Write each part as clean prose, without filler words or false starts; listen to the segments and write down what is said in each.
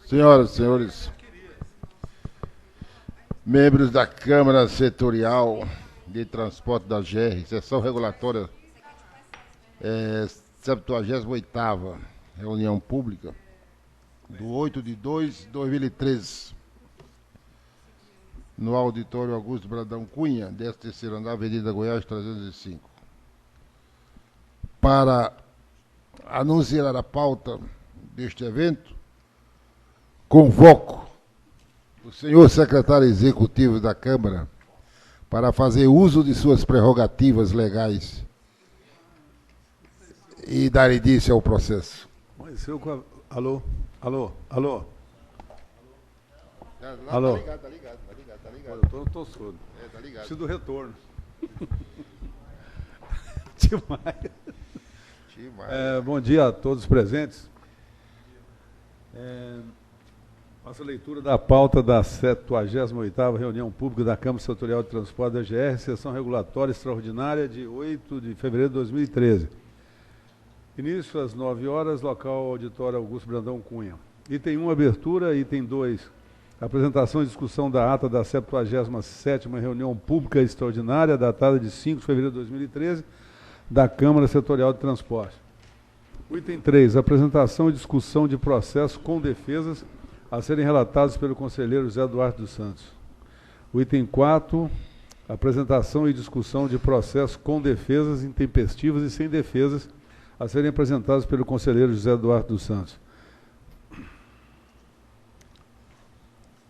Senhoras e senhores, membros da Câmara Setorial de Transporte da GR, sessão regulatória 78ª, reunião pública, do 8/2/2013, no auditório Augusto Brandão Cunha, 13º andar, Avenida Goiás, 305. Para anunciar a pauta deste evento, convoco o senhor secretário executivo da Câmara para fazer uso de suas prerrogativas legais e dar início ao processo. Mas eu... Alô? Alô? Alô? Alô? Tá ligado. Eu tô surdo. Tá ligado. Preciso do retorno. Demais. Bom dia a todos os presentes. Faço a leitura da pauta da 78ª reunião pública da Câmara Setorial de Transporte da GR, sessão regulatória extraordinária de 8 de fevereiro de 2013. Início às 9 horas, local auditório Augusto Brandão Cunha. Item 1, abertura. Item 2, apresentação e discussão da ata da 77ª reunião pública extraordinária, datada de 5 de fevereiro de 2013, da Câmara Setorial de Transporte. O item 3, apresentação e discussão de processos com defesas a serem relatados pelo conselheiro José Duarte dos Santos. O item 4, apresentação e discussão de processos com defesas intempestivas e sem defesas a serem apresentados pelo conselheiro José Duarte dos Santos.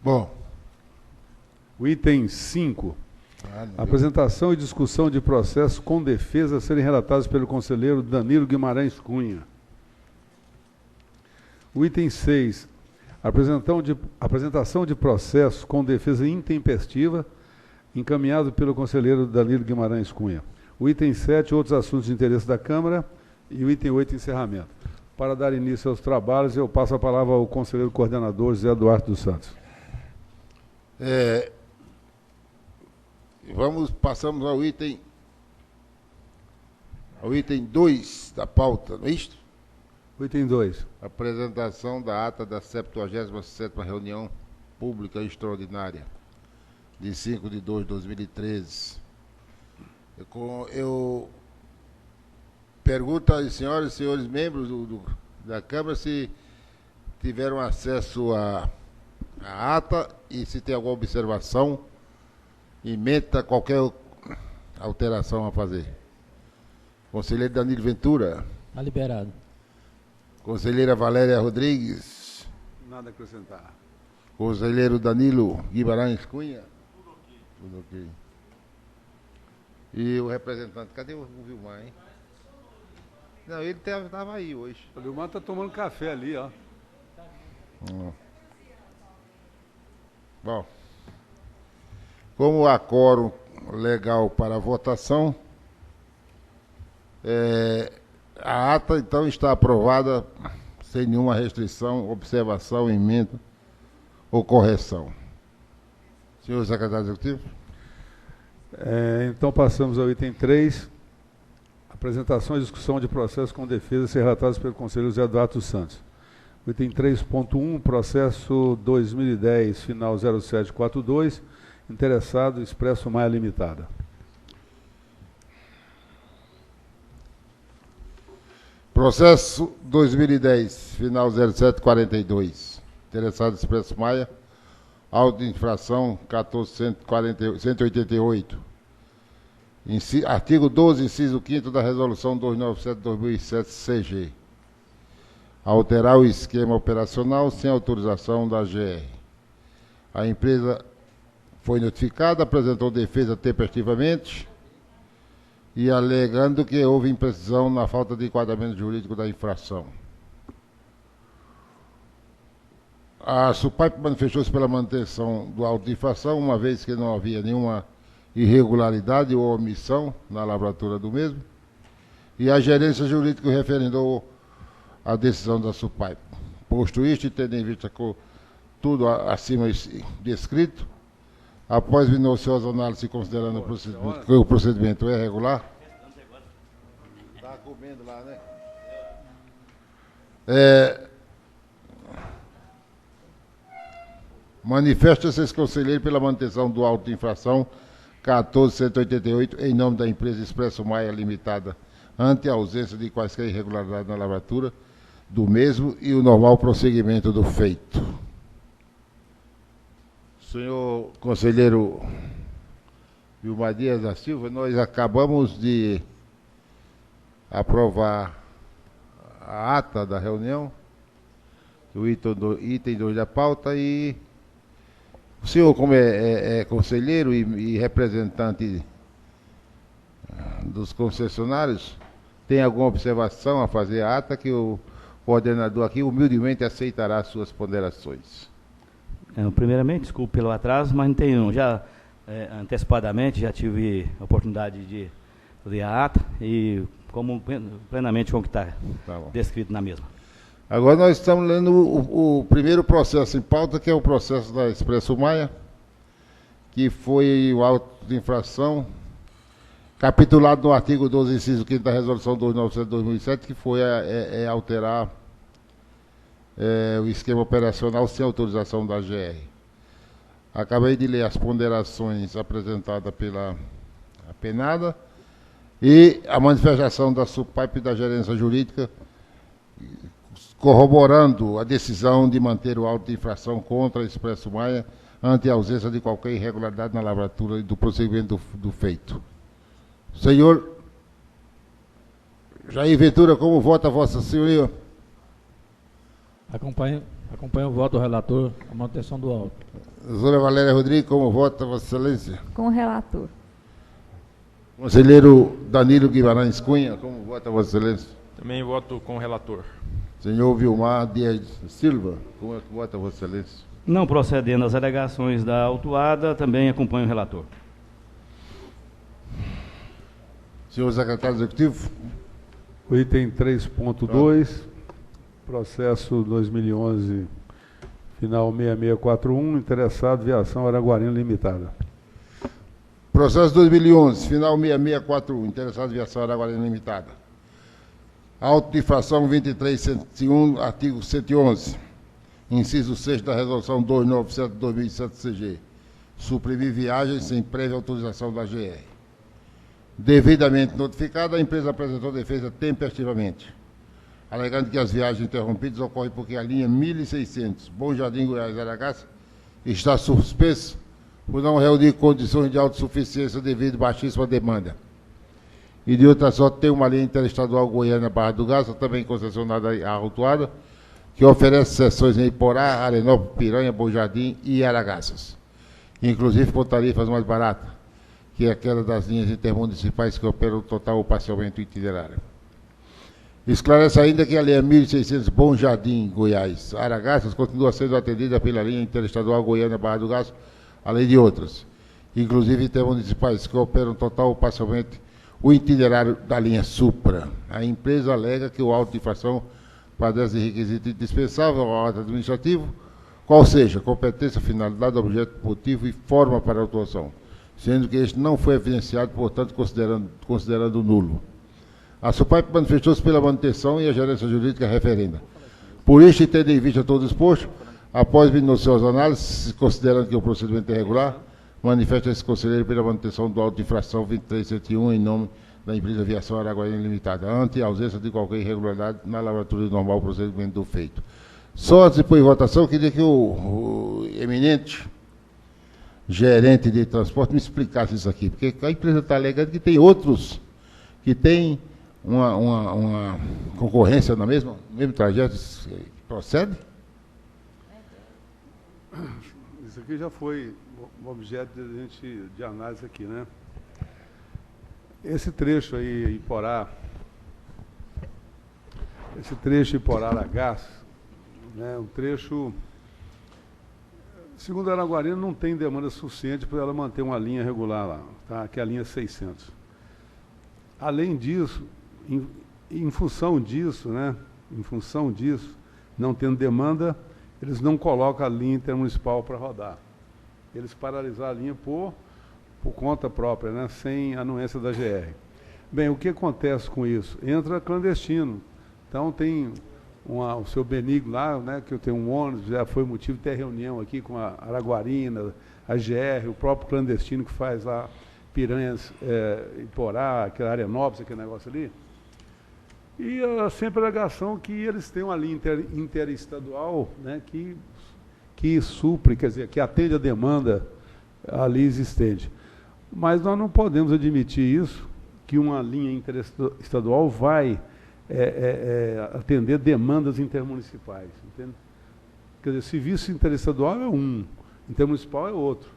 Bom. O item 5, apresentação e discussão de processos com defesa a serem relatados pelo conselheiro Danilo Guimarães Cunha. O item 6, apresentação de processos com defesa intempestiva, encaminhado pelo conselheiro Danilo Guimarães Cunha. O item 7, outros assuntos de interesse da Câmara. E o item 8, encerramento. Para dar início aos trabalhos, eu passo a palavra ao conselheiro coordenador José Duarte dos Santos. Passamos ao item 2 da pauta, não é isto? O item 2. Apresentação da ata da 77ª reunião pública extraordinária, de 5/2/2013. Eu pergunto às senhoras e senhores membros da Câmara se tiveram acesso à ata e se tem alguma observação, emenda, qualquer alteração a fazer. Conselheiro Danilo Ventura. Está liberado. Conselheira Valéria Rodrigues. Nada a acrescentar. Conselheiro Danilo Guimarães Cunha. Tudo ok. E o representante, cadê o Vilmar, hein? Não, ele estava aí hoje. O Vilmar está tomando café ali, ó. Bom, como há quórum legal para a votação, a ata, então, está aprovada sem nenhuma restrição, observação, emenda ou correção. Senhor secretário executivo? Então, passamos ao item 3. Apresentação e discussão de processos com defesa ser relatados pelo conselheiro José Duarte dos Santos. O item 3.1, processo 2010, final 0742, interessado, Expresso Maia Limitada. Processo 2010, final 0742, interessado, Expresso Maia, auto de infração 14.188. Artigo 12, inciso 5º da Resolução 297/2007 CG. Alterar o esquema operacional sem autorização da GR. A empresa foi notificada, apresentou defesa tempestivamente e alegando que houve imprecisão na falta de enquadramento jurídico da infração. A SUPAIP manifestou-se pela manutenção do auto de infração, uma vez que não havia nenhuma irregularidade ou omissão na lavratura do mesmo, e a gerência jurídica referendou a decisão da SUPAIP. Posto isto e tendo em vista tudo acima descrito, após minuciosa análise considerando que o procedimento é regular, está comendo lá, né? Manifesta-se esse conselheiro pela manutenção do auto de infração 14.188 em nome da empresa Expresso Maia Limitada, ante a ausência de quaisquer irregularidades na lavratura do mesmo e o normal prosseguimento do feito. Senhor conselheiro Vilmar Dias da Silva, nós acabamos de aprovar a ata da reunião, o item 2 da pauta, e o senhor, como é conselheiro e representante dos concessionários, tem alguma observação a fazer à ata que o coordenador aqui humildemente aceitará as suas ponderações. Primeiramente, desculpe pelo atraso, mas não tenho, antecipadamente já tive a oportunidade de ler a ata e plenamente com o que está descrito na mesma. Agora nós estamos lendo o primeiro processo em pauta, que é o processo da Expresso Maia, que foi o auto de infração capitulado no artigo 12, inciso 5 da Resolução 297/2007, que foi alterar o esquema operacional sem autorização da GR. Acabei de ler as ponderações apresentadas pela penada e a manifestação da SUPAIP e da gerência jurídica, corroborando a decisão de manter o auto de infração contra a Expresso Maia ante a ausência de qualquer irregularidade na lavratura e do prosseguimento do feito. Senhor Jair Ventura, como vota Vossa Senhoria? Acompanho o voto do relator, a manutenção do auto. Doutora Valéria Rodrigues, como vota Vossa Excelência? Com o relator. Conselheiro Danilo Guimarães Cunha, como vota Vossa Excelência? Também voto com o relator. Senhor Vilmar Dias Silva, como é que vota Vossa Excelência? Não procedendo às alegações da autuada, também acompanho o relator. Senhor secretário executivo? O item 3.2, processo 2011, final 6641, interessado Viação Araguarina Limitada. Processo 2011, final 6641, interessado Viação Araguarina Limitada. Auto de infração 23.101, artigo 111, inciso 6 da Resolução 297/2007 CG. Suprimir viagens sem prévia autorização da GR. Devidamente notificada, a empresa apresentou defesa tempestivamente, alegando que as viagens interrompidas ocorrem porque a linha 1600, Bom Jardim, Goiás, Aragaça, está suspensa por não reunir condições de autossuficiência devido à baixíssima demanda. E de outra sorte, tem uma linha interestadual Goiânia-Barra do Garça, também concessionada à autuada, que oferece seções em Iporá, Arenópolis, Piranha, Bom Jardim e Aragaças, inclusive com tarifas mais baratas que é aquela das linhas intermunicipais que operam total ou parcialmente o itinerário. Esclarece ainda que a linha 1600 Bom Jardim, Goiás, Aragaças, continua sendo atendida pela linha interestadual Goiânia-Barra do Garça, além de outras, inclusive intermunicipais que operam total ou parcialmente o itinerário da linha Supra. A empresa alega que o auto de infração padece de requisito indispensável ao ato administrativo, qual seja competência, finalidade, objeto, motivo e forma para a autuação, sendo que este não foi evidenciado, portanto, considerando nulo. A SUPAIP manifestou-se pela manutenção e a gerência jurídica referenda. Por isso, tendo em vista todo exposto, após minuciosas análises, considerando que o procedimento é regular, manifesta esse conselheiro pela manutenção do auto de infração 23.101 em nome da empresa Viação Araguarina Limitada, ante a ausência de qualquer irregularidade na lavratura do normal procedimento do feito. Só antes de pôr em votação, eu queria que o eminente gerente de transporte me explicasse isso aqui, porque a empresa está alegando que tem outros que têm uma concorrência no mesmo trajeto. Procede? Isso aqui já foi um objeto de análise aqui, né? Esse trecho aí, Iporá, Aragás, né, um trecho, segundo a Araguarina, não tem demanda suficiente para ela manter uma linha regular lá, tá? Que é a linha 600. Além disso, em função disso, não tendo demanda, eles não colocam a linha intermunicipal para rodar. Eles paralisaram a linha por conta própria, né, sem anuência da GR. Bem, o que acontece com isso? Entra clandestino. Então, tem o seu Benigno lá, né, que eu tenho um ônibus, já foi motivo de ter reunião aqui com a Araguarina, a GR, o próprio clandestino que faz lá Piranhas, Iporá, aquela área nobre, aquele negócio ali. E sempre a alegação que eles têm uma linha interestadual, né, que supre, quer dizer, que atende a demanda ali existente. Mas nós não podemos admitir isso, que uma linha interestadual vai atender demandas intermunicipais. Entende? Quer dizer, serviço interestadual é um, intermunicipal é outro.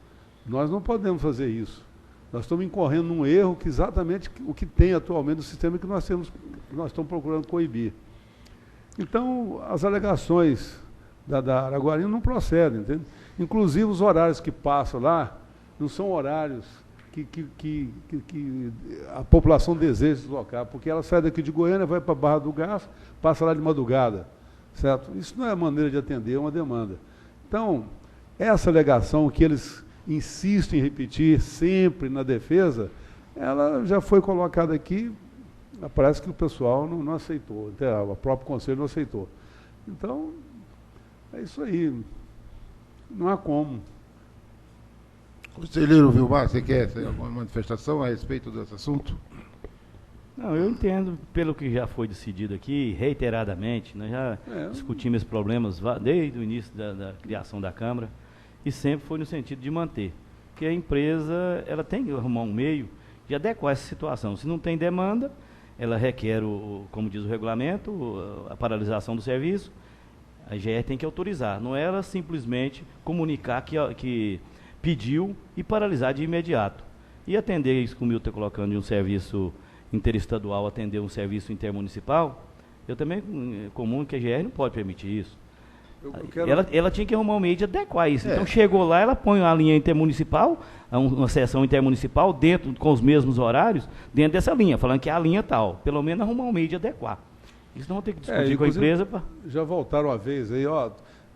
Nós não podemos fazer isso. Nós estamos incorrendo num erro que exatamente o que tem atualmente no sistema que nós estamos procurando coibir. Então, as alegações da Araguarina não procedem, entende? Inclusive, os horários que passam lá não são horários que a população deseja deslocar, porque ela sai daqui de Goiânia, vai para a Barra do Garças, passa lá de madrugada, certo? Isso não é maneira de atender uma demanda. Então, essa alegação que eles insistem em repetir sempre na defesa, ela já foi colocada aqui, parece que o pessoal não aceitou, até o próprio Conselho não aceitou. Então, é isso aí, não há como. Conselheiro Vilmar, você quer ter alguma manifestação a respeito desse assunto? Não, eu entendo, pelo que já foi decidido aqui, reiteradamente, nós já discutimos esses problemas desde o início da criação da Câmara, e sempre foi no sentido de manter. Porque a empresa ela tem que arrumar um meio de adequar essa situação. Se não tem demanda, ela requer, como diz o regulamento, a paralisação do serviço, a GR tem que autorizar. Não é ela simplesmente comunicar que pediu e paralisar de imediato. E atender isso que o Milton está colocando de um serviço interestadual, atender um serviço intermunicipal, eu também comuno que a GR não pode permitir isso. Ela tinha que arrumar um meio de adequar isso. Então chegou lá, ela põe uma linha intermunicipal, uma seção intermunicipal, dentro, com os mesmos horários, dentro dessa linha, falando que é a linha tal. Pelo menos arrumar um meio de adequar. Isso não vão ter que discutir com a empresa. Já voltaram uma vez aí, ó.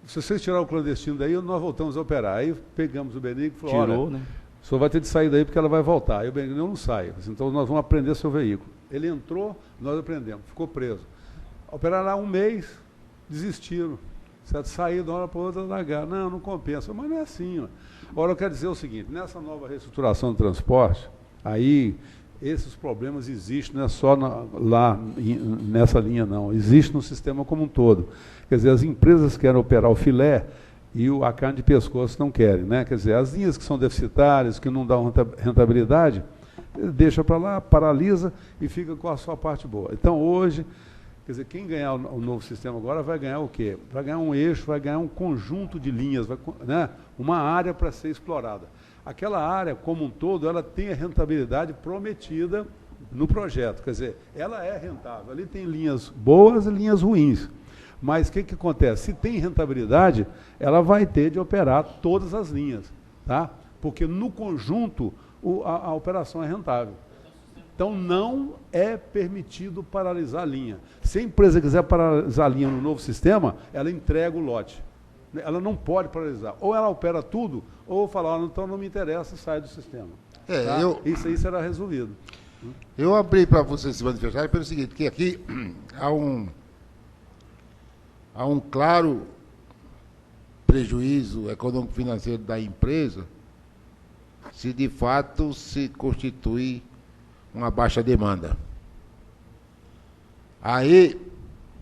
Se vocês tiraram o clandestino daí, nós voltamos a operar. Aí pegamos o Benigno e falou, olha, né? O senhor vai ter de sair daí porque ela vai voltar. Aí o Benigno não sai. Então nós vamos aprender seu veículo. Ele entrou, nós aprendemos, ficou preso. Operaram lá um mês, desistiram. Certo? Sair de uma hora para outra, largar. Não compensa. Mas não é assim. Ó. Agora eu quero dizer o seguinte, nessa nova reestruturação do transporte, aí esses problemas existem, não é só lá nessa linha não, existe no sistema como um todo. Quer dizer, as empresas querem operar o filé e a carne de pescoço não querem, né? Quer dizer, as linhas que são deficitárias, que não dão rentabilidade, deixa para lá, paralisa e fica com a sua parte boa. Então hoje, quer dizer, quem ganhar o novo sistema agora vai ganhar o quê? Vai ganhar um eixo, vai ganhar um conjunto de linhas, né? Uma área para ser explorada. Aquela área, como um todo, ela tem a rentabilidade prometida no projeto. Quer dizer, ela é rentável. Ali tem linhas boas e linhas ruins. Mas o que acontece? Se tem rentabilidade, ela vai ter de operar todas as linhas. Tá? Porque, no conjunto, a operação é rentável. Então, não é permitido paralisar a linha. Se a empresa quiser paralisar a linha no novo sistema, ela entrega o lote. Ela não pode paralisar. Ou ela opera tudo, ou falar, então não me interessa, sai do sistema. Tá? Isso aí será resolvido. Eu abri para vocês se manifestarem pelo seguinte, que aqui há um claro prejuízo econômico-financeiro da empresa se de fato se constitui uma baixa demanda. Aí,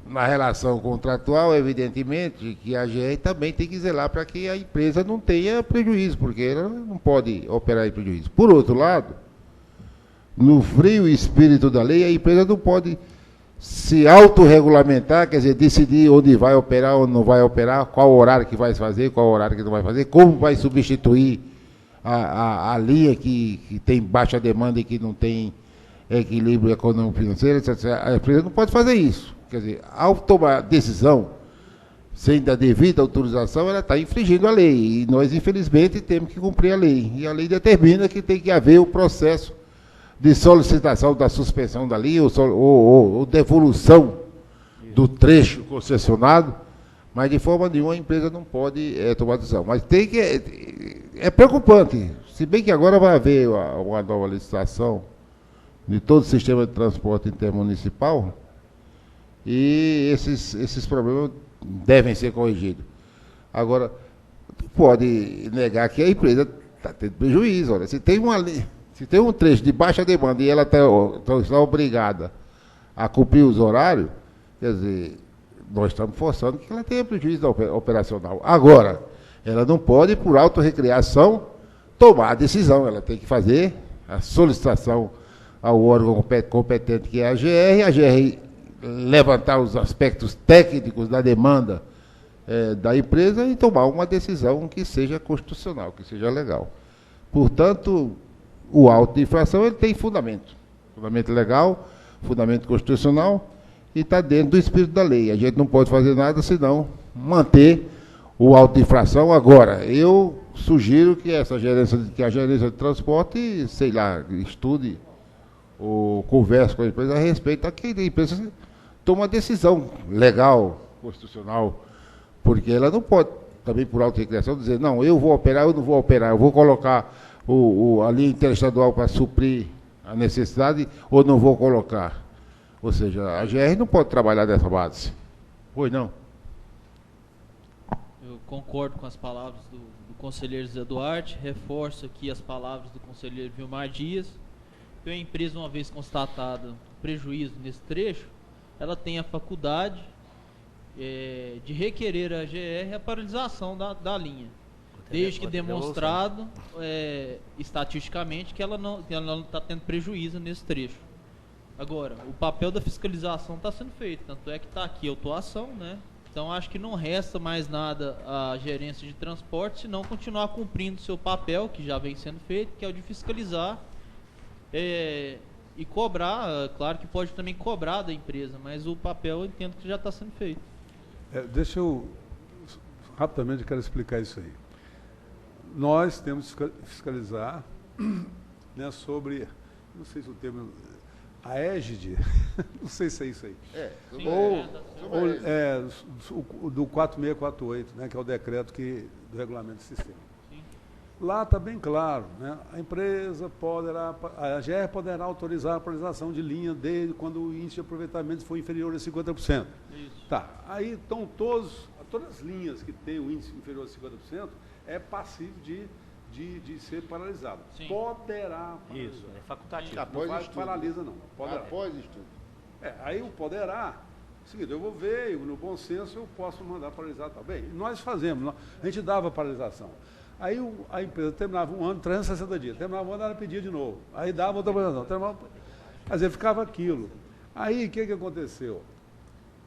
na relação contratual, evidentemente, que a GR também tem que zelar para que a empresa não tenha prejuízo, porque ela não pode operar em prejuízo. Por outro lado, no frio espírito da lei, a empresa não pode se autorregulamentar, quer dizer, decidir onde vai operar ou não vai operar, qual horário que vai fazer, qual horário que não vai fazer, como vai substituir a linha que tem baixa demanda e que não tem equilíbrio econômico-financeiro, etc. A empresa não pode fazer isso. Quer dizer, ao tomar decisão sem da devida autorização, ela está infringindo a lei. E nós, infelizmente, temos que cumprir a lei. E a lei determina que tem que haver o processo de solicitação da suspensão da linha ou devolução do trecho concessionado, mas de forma nenhuma a empresa não pode tomar decisão. Mas tem que... É preocupante. Se bem que agora vai haver uma nova licitação de todo o sistema de transporte intermunicipal, E esses problemas devem ser corrigidos. Agora, pode negar que a empresa está tendo prejuízo. Olha, se tem um trecho de baixa demanda e ela está obrigada a cumprir os horários, quer dizer, nós estamos forçando que ela tenha prejuízo operacional. Agora, ela não pode, por autorrecriação, tomar a decisão. Ela tem que fazer a solicitação ao órgão competente, que é a GR levantar os aspectos técnicos da demanda da empresa e tomar uma decisão que seja constitucional, que seja legal. Portanto, o auto de infração ele tem fundamento legal, fundamento constitucional, e está dentro do espírito da lei. A gente não pode fazer nada senão manter o auto de infração. Agora, eu sugiro que a gerência de transporte, sei lá, estude ou converse com a empresa a respeito, que a empresa toma uma decisão legal, constitucional, porque ela não pode, também por autorrecriação, dizer, não, eu vou operar, eu não vou operar, eu vou colocar a linha interestadual para suprir a necessidade ou não vou colocar. Ou seja, a GR não pode trabalhar dessa base. Pois não? Eu concordo com as palavras do conselheiro Zé Duarte, reforço aqui as palavras do conselheiro Vilmar Dias. Que a empresa, uma vez constatado prejuízo nesse trecho, ela tem a faculdade de requerer à GR a paralisação da linha, desde que demonstrado estatisticamente que ela não está tendo prejuízo nesse trecho. Agora, o papel da fiscalização está sendo feito, tanto é que está aqui a autuação, né? Então acho que não resta mais nada à gerência de transporte, senão continuar cumprindo seu papel, que já vem sendo feito, que é o de fiscalizar e cobrar. Claro que pode também cobrar da empresa, mas o papel eu entendo que já está sendo feito. Deixa eu rapidamente quero explicar isso aí. Nós temos que fiscalizar, né, sobre, não sei se o termo, a égide, não sei se é isso aí. Sim, do 4648, né, que é o decreto do regulamento do sistema. Sim. Lá está bem claro, né, a empresa a GR poderá autorizar a paralisação de linha desde quando o índice de aproveitamento for inferior a 50%. Isso. Tá, aí estão todas as linhas que têm o índice inferior a 50%, é passivo de ser paralisado. Sim. Poderá paralisar. Isso, é facultativo. Não paralisa, não. Poderá. Após estudo. Aí o poderá, seguinte, eu vou ver, no bom senso eu posso mandar paralisar. Tá bem, nós fazemos, a gente dava paralisação. Aí a empresa terminava um ano, 360 dias, terminava um ano, ela pedia de novo. Aí dava outra paralisação. Quer dizer, ficava aquilo. Aí o que aconteceu?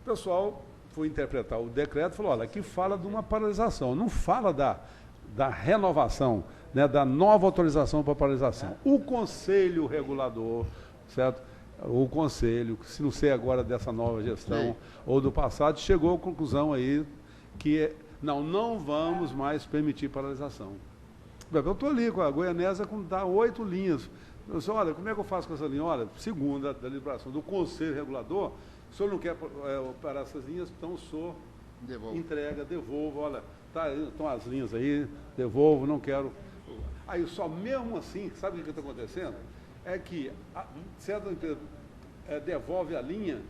O pessoal foi interpretar o decreto e falou, olha, aqui fala de uma paralisação, não fala da renovação, né, da nova autorização para paralisação. O Conselho Regulador, certo? O Conselho, se não sei agora dessa nova gestão ou do passado, chegou à conclusão aí que não vamos mais permitir paralisação. Eu estou ali com a Goianésia, dá 8 linhas. Eu disse, olha, como é que eu faço com essa linha? Olha, segundo a deliberação do Conselho Regulador, o senhor não quer operar essas linhas, então o senhor entrega, devolvo, olha, estão as linhas aí, devolvo, não quero. Aí só mesmo assim, sabe o que está acontecendo? É que certa empresa devolve a linha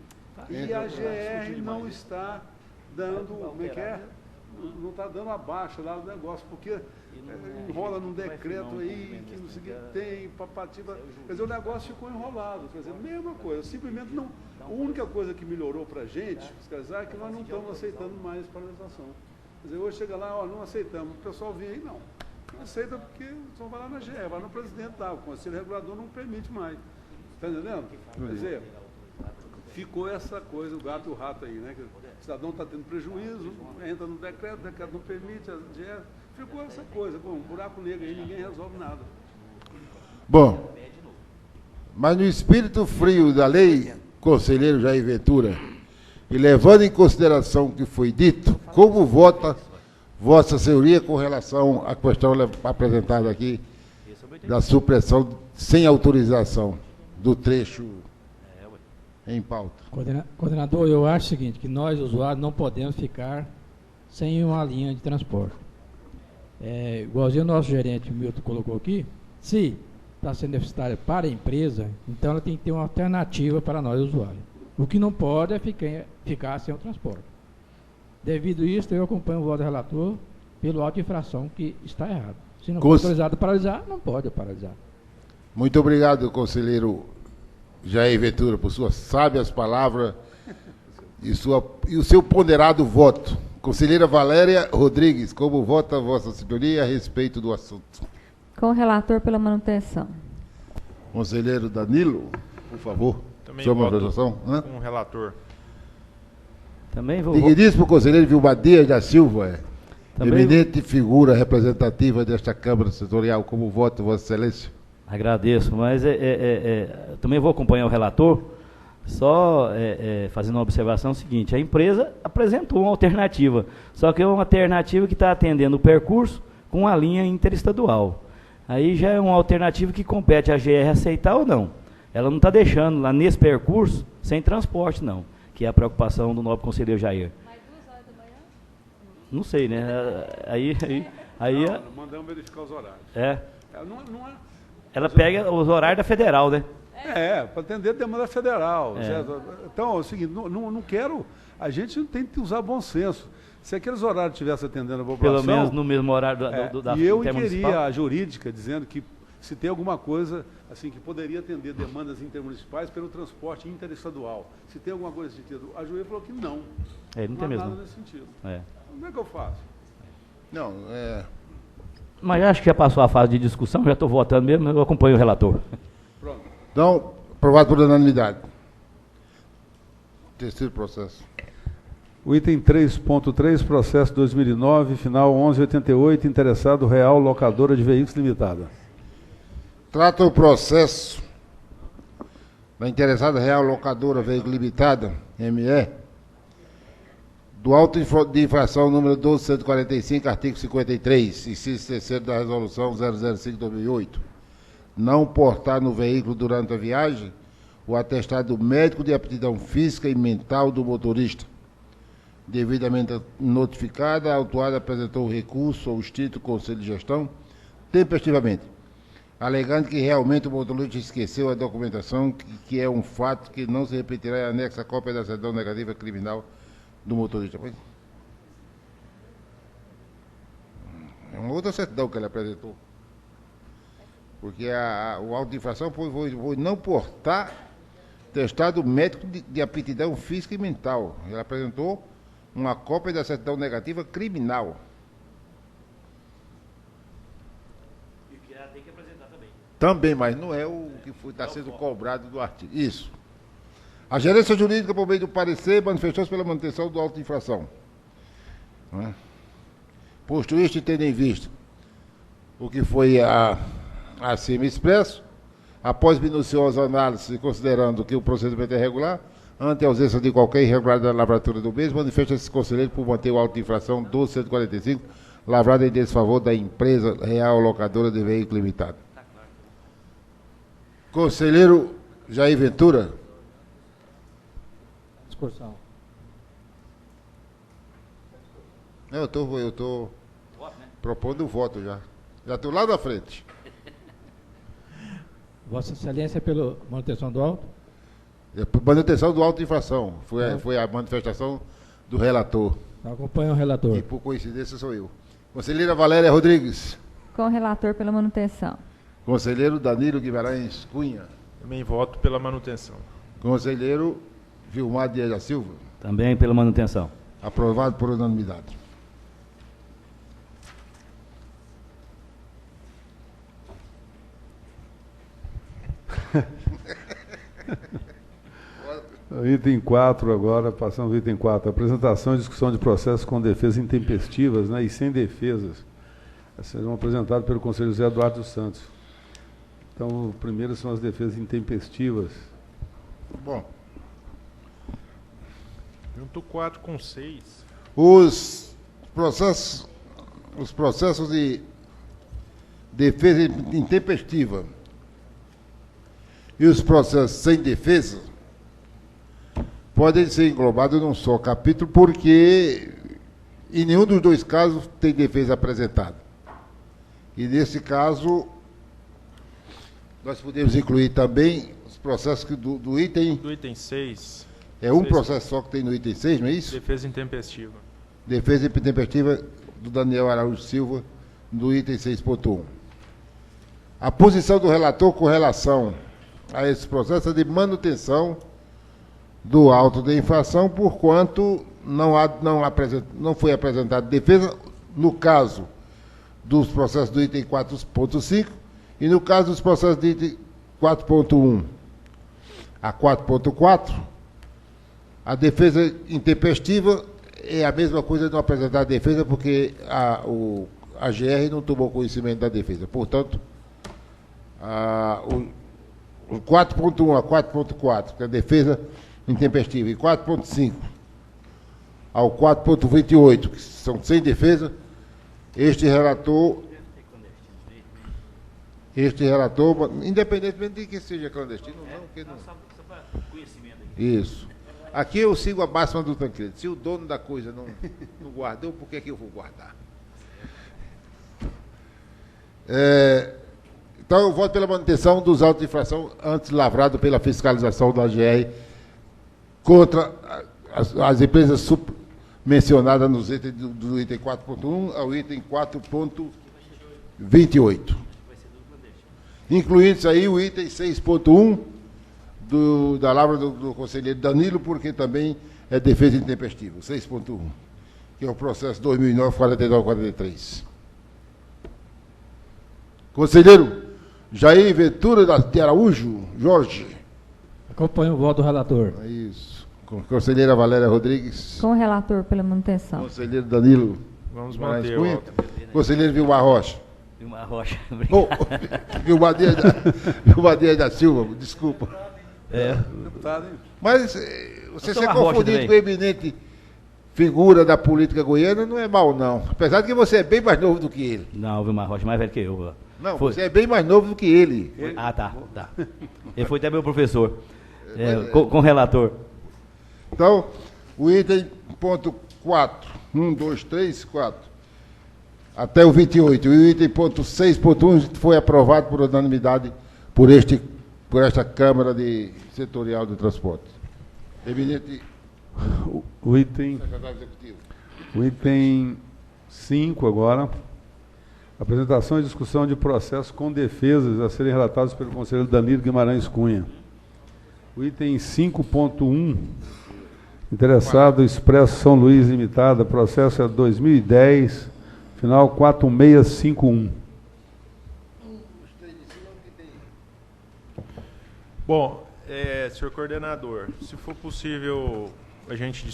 e a GR não está dando, como é que é? Não está dando a baixa lá do negócio, porque enrola num decreto aí, que não sei o que tem, papativa. Quer dizer, o negócio ficou enrolado. Quer dizer, mesma coisa, simplesmente não. A única coisa que melhorou para a gente, fiscalizar, é que nós não estamos aceitando mais paralisação. Quer dizer, hoje chega lá, não aceitamos. O pessoal vem aí, não aceita porque só vai lá na GE, vai no presidente, o Conselho Regulador não permite mais. Está entendendo? Quer dizer, ficou essa coisa, o gato e o rato aí, né? Que o cidadão está tendo prejuízo, entra no decreto, o decreto não permite, a GE, ficou essa coisa, um buraco negro aí, ninguém resolve nada. Bom, mas no espírito frio da lei, conselheiro Jair Ventura, e levando em consideração o que foi dito, como vota Vossa Senhoria com relação à questão apresentada aqui da supressão sem autorização do trecho em pauta? Coordenador, eu acho o seguinte, que nós, usuários, não podemos ficar sem uma linha de transporte. Igualzinho o nosso gerente Milton colocou aqui, se está sendo deficitária para a empresa, então ela tem que ter uma alternativa para nós, usuários. O que não pode é ficar sem o transporte. Devido a isso, eu acompanho o voto do relator pelo auto de infração, que está errado. Se não for autorizado a paralisar, não pode paralisar. Muito obrigado, conselheiro Jair Ventura, por suas sábias palavras e o seu ponderado voto. Conselheira Valéria Rodrigues, como vota Vossa Senhoria a respeito do assunto? Com o relator pela manutenção. Conselheiro Danilo, por favor. Também sua voto manifestação. com o relator. Também vou... Digníssimo conselheiro Vilmar Dias da Silva, Também eminente figura representativa desta Câmara Setorial, como voto Vossa Excelência? Agradeço, mas também vou acompanhar o relator, só fazendo uma observação seguinte: a empresa apresentou uma alternativa, só que é uma alternativa que está atendendo o percurso com a linha interestadual. Aí já é uma alternativa que compete a GR aceitar ou não. Ela não está deixando lá nesse percurso sem transporte, não, que é a preocupação do nobre conselheiro Jair. Mais 2 horas da manhã? Não sei, né? Não, mandamos verificar os horários. Ela pega os horários da federal, né? Para atender a demanda federal. É. Certo? Então, é o seguinte, não quero... A gente tem que usar bom senso. Se aqueles horários estivessem atendendo a população... Pelo menos no mesmo horário da E eu intermunicipal. inquiria a jurídica, dizendo que se tem alguma coisa assim que poderia atender demandas intermunicipais pelo transporte interestadual. Se tem alguma coisa nesse sentido. A juíza falou que não. Não tem há mesmo. nada nesse sentido. É. Como é que eu faço? Não, Mas acho que já passou a fase de discussão, já estou votando mesmo, eu acompanho o relator. Pronto. Então, aprovado por unanimidade. Terceiro processo. O item 3.3, processo 2009, final 1188, interessado Real Locadora de Veículos Limitada. Trata o processo da interessada Real Locadora Veículo Limitada, ME, do auto de infração número 1245, artigo 53, inciso terceiro da resolução 005/2008. Não portar no veículo durante a viagem o atestado médico de aptidão física e mental do motorista. Devidamente notificada, a autuada apresentou o recurso ao extinto Conselho de Gestão tempestivamente, alegando que realmente o motorista esqueceu a documentação, que é um fato que não se repetirá, e anexa a cópia da certidão negativa criminal do motorista. É uma outra certidão que ele apresentou. Porque o auto de infração foi não portar testado médico de aptidão física e mental. Ele apresentou uma cópia da certidão negativa criminal. E que ela tem que apresentar também. Também, mas não é o que está sendo cobrado do artigo. Isso. A gerência jurídica, por meio do parecer, manifestou-se pela manutenção do auto de infração. Posto isto e tendo em vista o que foi acima expresso, após minuciosa análise, considerando que o procedimento é regular, ante a ausência de qualquer irregularidade na lavratura do mesmo, manifesta-se conselheiro por manter o auto de infração 1245, lavrado em desfavor da empresa Real Locadora de Veículo Limitado. Conselheiro Jair Ventura. Discussão. Não, eu estou propondo o voto já. Já estou lá na frente. Vossa Excelência, pela manutenção do auto? Manutenção do auto de infração. Foi a manifestação do relator. Acompanho o relator. E por coincidência sou eu. Conselheira Valéria Rodrigues. Com o relator pela manutenção. Conselheiro Danilo Guimarães Cunha. Também voto pela manutenção. Conselheiro Vilmar Dias da Silva. Também pela manutenção. Aprovado por unanimidade. Item 4 agora, passando ao item 4. Apresentação e discussão de processos com defesas intempestivas, e sem defesas. Serão apresentados pelo conselheiro José Eduardo dos Santos. Então, o primeiro são as defesas intempestivas. Bom. Junto 4 com 6. Os processos de defesa intempestiva e os processos sem defesa podem ser englobados num só capítulo, porque em nenhum dos dois casos tem defesa apresentada. E nesse caso, nós podemos incluir também os processos do item... Do item 6. É um processo só que tem no item 6, não é isso? Defesa intempestiva. Defesa intempestiva do Daniel Araújo Silva, do item 6.1. A posição do relator com relação a esse processo é de manutenção do auto de infração, porquanto não foi apresentada defesa no caso dos processos do item 4.5 e no caso dos processos do item 4.1 a 4.4, a defesa intempestiva é a mesma coisa de não apresentar defesa, porque a GR não tomou conhecimento da defesa. Portanto, o 4.1 a 4.4, que é a defesa intempestiva, e 4.5 ao 4.28, que são sem defesa, este relator, independentemente de que seja clandestino ou não, que não. Isso. Aqui eu sigo a máxima do Tancredo. Se o dono da coisa não guardou, por que eu vou guardar? Então eu voto pela manutenção dos autos de infração antes lavrado pela fiscalização da GR contra as empresas mencionadas nos itens do item 4.1 ao item 4.28. Incluindo-se aí o item 6.1 da lavra do conselheiro Danilo, porque também é defesa intempestiva, 6.1, que é o processo 2009-4943. Conselheiro Jair Ventura de Araújo Jorge. Acompanho o voto do relator. É isso. Conselheira Valéria Rodrigues. Com o relator pela manutenção. Conselheiro Danilo. Vamos Moraes manter Cunha. o voto. Conselheiro Vilmar Rocha. Vilmar Rocha. Vilmar Dias da Silva, desculpa. Deputado, hein? Mas você ser confundido também. com eminente figura da política goiana não é mal, não. Apesar de que você é bem mais novo do que ele. Não, o Vilmar Rocha é mais velho que eu. Não, Foi. você é bem mais novo do que ele. Ah, tá. Ele foi até meu professor. Com o relator. Então, o item ponto 4, 1, 2, 3, 4, até o 28, e o item ponto 6.1 foi aprovado por unanimidade por esta Câmara Setorial de Transporte. Eminente O item secretário executivo. O item 5 agora, apresentação e discussão de processos com defesas a serem relatados pelo conselheiro Danilo Guimarães Cunha. O item 5.1, interessado Expresso São Luís Limitada, processo é 2010, final 4651. Bom, senhor coordenador, se for possível a gente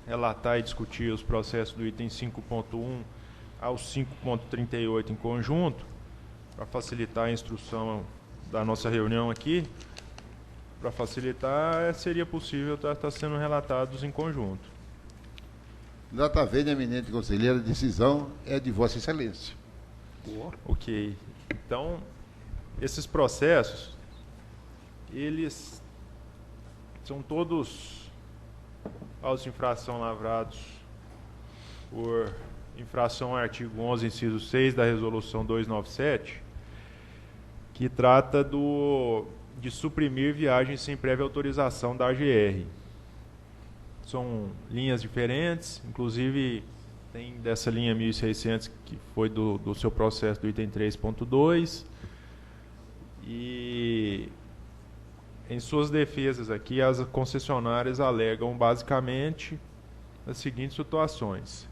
relatar e discutir os processos do item 5.1 ao 5.38 em conjunto, para facilitar a instrução da nossa reunião aqui, para facilitar, seria possível estar sendo relatados em conjunto. Data vênia, eminente conselheiro, a decisão é de Vossa Excelência. Ok. Então, esses processos, eles são todos autos de infração lavrados por infração ao artigo 11, inciso 6 da Resolução 297, que trata de suprimir viagens sem prévia autorização da AGR. São linhas diferentes, inclusive tem dessa linha 1.600, que foi do seu processo do item 3.2, e em suas defesas aqui, as concessionárias alegam basicamente as seguintes situações: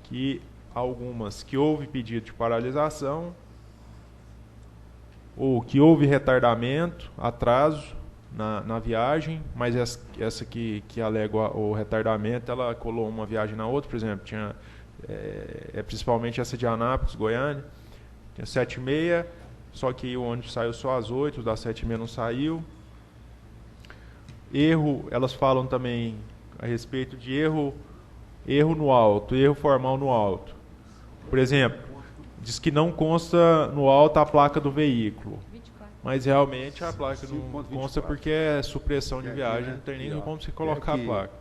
que algumas que houve pedido de paralisação, ou que houve retardamento, atraso na viagem, mas essa que alega o retardamento, ela colou uma viagem na outra. Por exemplo, tinha principalmente essa de Anápolis, Goiânia, tinha 7h30, só que o ônibus saiu só às 8h, das 7h30 não saiu. Erro, elas falam também a respeito de erro no auto, erro formal no auto. Por exemplo, diz que não consta no auto a placa do veículo, mas realmente a placa não consta porque é supressão de viagem, não tem nem como se colocar a placa.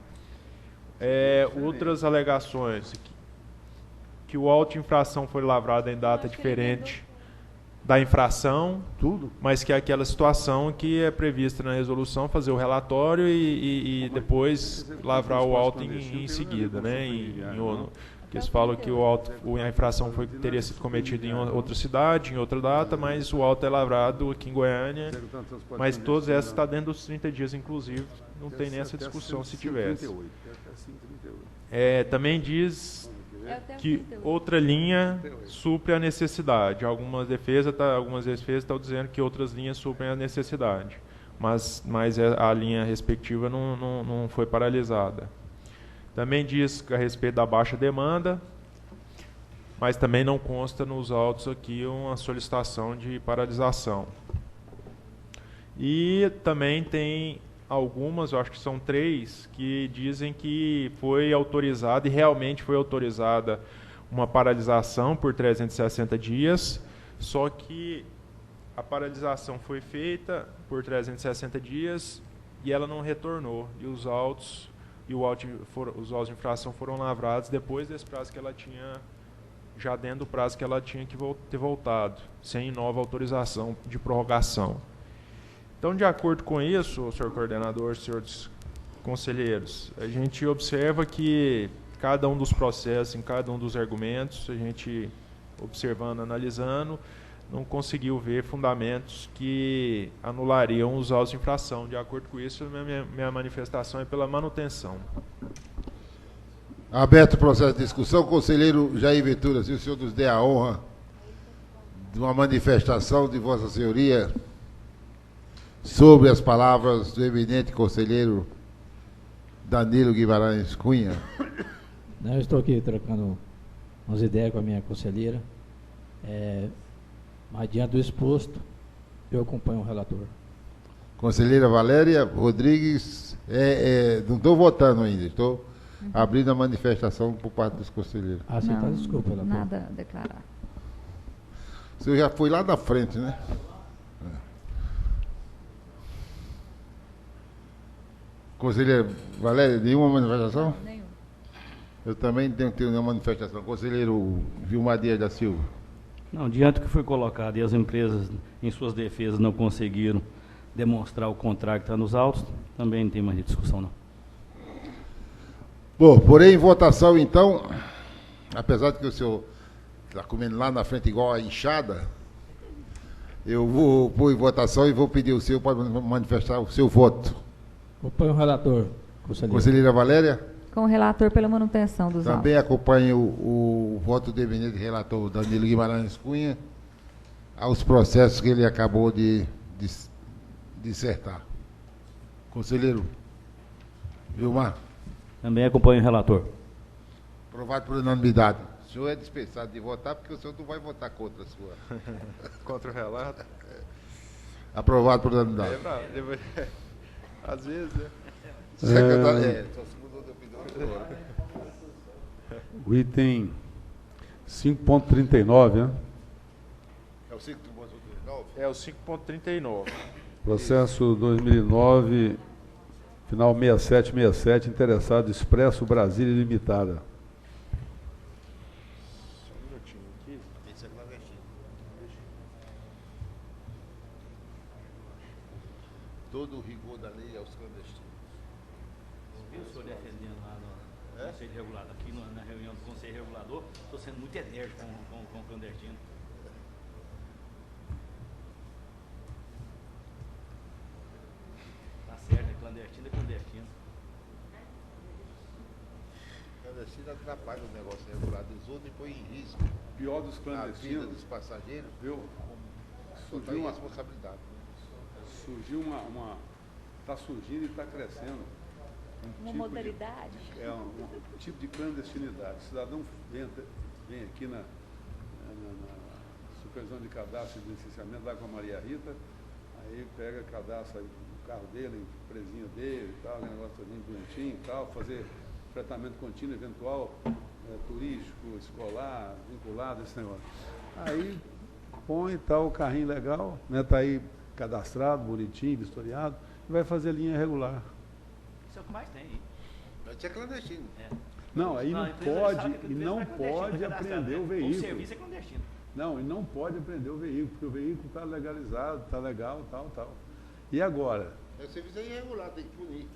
Outras alegações, que o auto de infração foi lavrado em data diferente da infração, tudo, mas que é aquela situação que é prevista na resolução, fazer o relatório e depois lavrar o auto em seguida, né? Que eles falam que a infração teria sido cometida em outra cidade, em outra data, mas o auto é lavrado aqui em Goiânia, mas todas essas estão dentro dos 30 dias, inclusive, não tem nessa discussão se tivesse. Também diz que outra linha supre a necessidade. Algumas defesas estão dizendo que outras linhas suprem a necessidade, mas a linha respectiva não foi paralisada. Também diz a respeito da baixa demanda, mas também não consta nos autos aqui uma solicitação de paralisação. E também tem algumas, eu acho que são 3, que dizem que foi autorizada, e realmente foi autorizada, uma paralisação por 360 dias, só que a paralisação foi feita por 360 dias e ela não retornou, e os autos de infração foram lavrados depois desse prazo que ela tinha, já dentro do prazo que ela tinha que ter voltado, sem nova autorização de prorrogação. Então, de acordo com isso, senhor coordenador, senhores conselheiros, a gente observa que cada um dos processos, em cada um dos argumentos, a gente observando, analisando, não conseguiu ver fundamentos que anulariam os autos de infração. De acordo com isso, minha manifestação é pela manutenção. Aberto o processo de discussão, conselheiro Jair Ventura, se o senhor nos der a honra de uma manifestação de Vossa Senhoria sobre as palavras do eminente conselheiro Danilo Guimarães Cunha. Eu estou aqui trocando umas ideias com a minha conselheira. Mas diante do exposto, eu acompanho o relator. Conselheira Valéria Rodrigues, não estou votando ainda, estou abrindo a manifestação por parte dos conselheiros. Aceita a desculpa, relator. Nada a declarar. O senhor já foi lá na frente, né? Conselheira Valéria, nenhuma manifestação? Nenhuma. Eu também tenho nenhuma manifestação. Conselheiro Vilmar Dias da Silva. Não, diante do que foi colocado e as empresas, em suas defesas, não conseguiram demonstrar o contrário que está nos autos, também não tem mais discussão, não. Bom, porém, em votação, então, apesar de que o senhor está comendo lá na frente igual a enxada, eu vou pôr em votação e vou pedir o senhor para manifestar o seu voto. Acompanho o relator, conselheiro. Conselheira Valéria? Com o relator pela manutenção dos autos. Também acompanho o voto do eminente relator Danilo Guimarães Cunha aos processos que ele acabou de dissertar. Conselheiro Vilmar? Também acompanho o relator. Aprovado por unanimidade. O senhor é dispensado de votar porque o senhor não vai votar contra a sua. Contra o relato? Aprovado por unanimidade. Às vezes, né? Secretário, só se mudou de opinião agora. O item 5.39, né? É o 5.39? É o 5.39. Processo 2009, final 6767, interessado Expresso Brasília Limitada. Só um minutinho aqui. Esse é clandestino. Todo o rigor da lei aos clandestinos. Viu o senhor defendendo lá no Conselho Regulador, aqui na reunião do Conselho Regulador, estou sendo muito enérgico com o clandestino. Tá certo, é clandestino, é clandestino. Clandestino atrapalha o negócio regulado dos outros e põe em risco Pior dos a vida clandestinos, dos passageiros. viu? Surgiu Surgiu uma, responsabilidade. surgiu está surgindo e está crescendo. Uma modalidade. Um tipo de clandestinidade. O cidadão vem aqui na supervisão de cadastro e licenciamento lá com a Maria Rita, aí pega, cadastra o carro dele, a empresinha dele e tal, aquele negócio todo bonitinho e tal, fazer fretamento contínuo, eventual, turístico, escolar, vinculado, esse negócio. Aí põe tal o carrinho legal, né, tá aí cadastrado, bonitinho, vistoriado, e vai fazer linha regular. Isso é o que mais tem, hein? Mas é clandestino. Não, aí não a empresa pode, sabe que a e empresa não vai clandestino, pode vai cadastrar, apreender né? o O veículo. serviço é clandestino. Não, e não pode apreender o veículo, porque o veículo está legalizado, está legal, tal. E agora? É serviço irregular, tem que punir.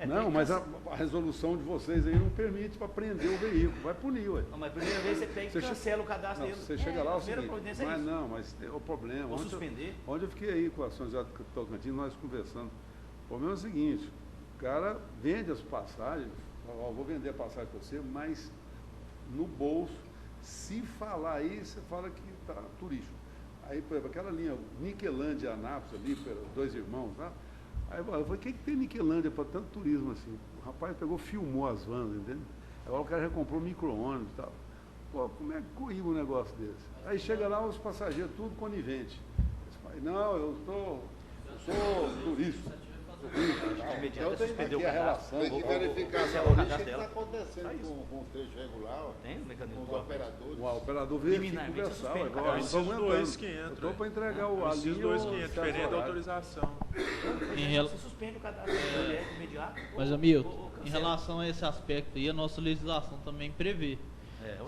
Não, mas a resolução de vocês aí não permite para prender o veículo, vai punir, ué. Não, mas a primeira vez você pega e cancela o cadastro dele. Você chega lá, a primeira providência é isso. mas é o problema. Ou suspender. Onde eu fiquei aí com a São José do Tocantins, nós conversando. O problema é o seguinte, o cara vende as passagens, vou vender a passagem para você, mas no bolso, se falar aí, você fala que está turístico. Aí, por exemplo, aquela linha Niquelândia Anápolis ali, dois irmãos, tá? Aí eu falei, o que tem Niquelândia para tanto turismo assim? O rapaz pegou, filmou as vans, entende? Agora o cara já comprou micro-ônibus e tal. Pô, como é que corriga um negócio desse? Aí chega lá os passageiros, tudo conivente. Não, eu sou turista. Imediato suspender o Tem cadastro. que verificar se o que está acontecendo com o trecho regular, Tem um mecanismo com os operadores. O operador veio aqui conversar, agora esses dois que entram. Estou para entregar o Esses ali dois que entram, diferente da autorização. Você suspende o cadastro imediato. Mas, Hamilton, em relação a esse aspecto aí, a nossa legislação também prevê.